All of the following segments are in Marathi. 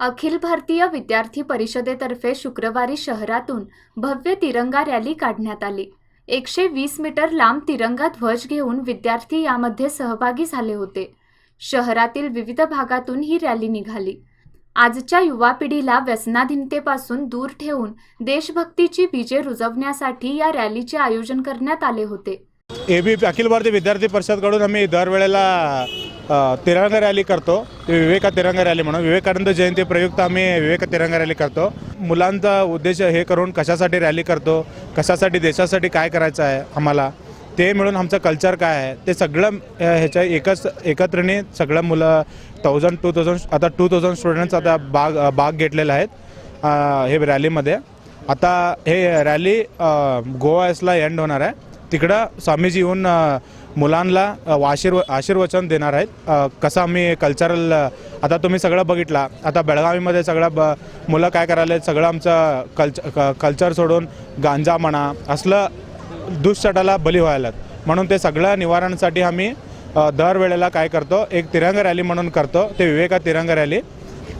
अखिल भारतीय विद्यार्थी परिषदेतर्फे शुक्रवारी शहरातून भव्य तिरंगा रॅली काढण्यात आली। 120 मीटर लांब तिरंगा ध्वज घेऊन विद्यार्थी यामध्ये सहभागी झाले होते। शहरातील विविध भागातून ही रॅली निघाली। आजच्या युवा पिढीला व्यसनाधीनतेपासून दूर ठेवून देशभक्तीची बीजे रुजवण्यासाठी या रॅलीचे आयोजन करण्यात आले होते। एबीपी अखिल भारतीय विद्यार्थी परिषदकडून आम्ही दरवेळेला तिरंगा रॅली करतो। विवेका तिरंगा रॅली म्हणून विवेकानंद जयंती प्रयुक्त आम्ही विवेक तिरंगा रॅली करतो। मुलांचा उद्देश हे करून कशासाठी रॅली करतो, कशासाठी देशासाठी काय करायचं आहे आम्हाला ते मिळून आमचं कल्चर काय आहे ते सगळं ह्याच्या एकत्रिणी सगळं मुलं 2000 आता 2000 स्टुडंट्स आता भाग घेतलेले आहेत हे रॅलीमध्ये। आता हे रॅली गोवासला एंड होणार आहे। तिकडं स्वामीजी येऊन मुलांना आशीर्वचन देणार आहेत। कसं आम्ही कल्चरल आता तुम्ही सगळं बघितला, आता बेळगावीमध्ये सगळं मुलं काय करायला सगळं आमचं कल्चर सोडून गांजा म्हणा असलं दुष्चटाला बली व्हायला, म्हणून ते सगळं निवारणासाठी आम्ही दरवेळेला काय करतो एक तिरंगा रॅली म्हणून करतो। ते विवेका तिरंगा रॅली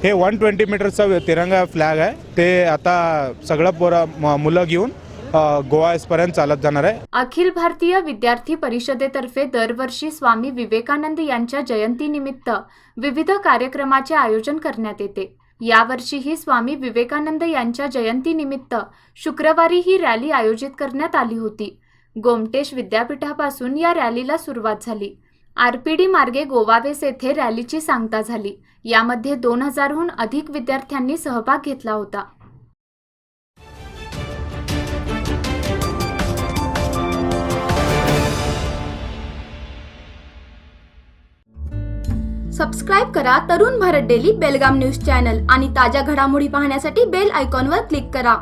हे 120 मीटरचा तिरंगा फ्लॅग आहे। ते आता सगळं मुलं घेऊन गोवापर्यंत चालत जाणार आहे। अखिल भारतीय विद्यार्थी परिषदेतर्फे दरवर्षी स्वामी विवेकानंद यांच्या जयंतीनिमित्त विविध कार्यक्रमाचे आयोजन करण्यात येते। यावर्षीही स्वामी विवेकानंद यांच्या जयंतीनिमित्त शुक्रवारी ही रॅली आयोजित करण्यात आली होती। गोमटेश विद्यापीठापासून या रॅलीला सुरुवात झाली। आरपीडी मार्गे गोवावेस येथे रॅलीची सांगता झाली। यामध्ये 2000हून अधिक विद्यार्थ्यांनी सहभाग घेतला होता। सबस्क्राइब करा तरुण भारत डेली बेलगाम न्यूज चॅनल आणि ताज्या घडामोडी पाहण्यासाठी बेल आयकॉनवर क्लिक करा।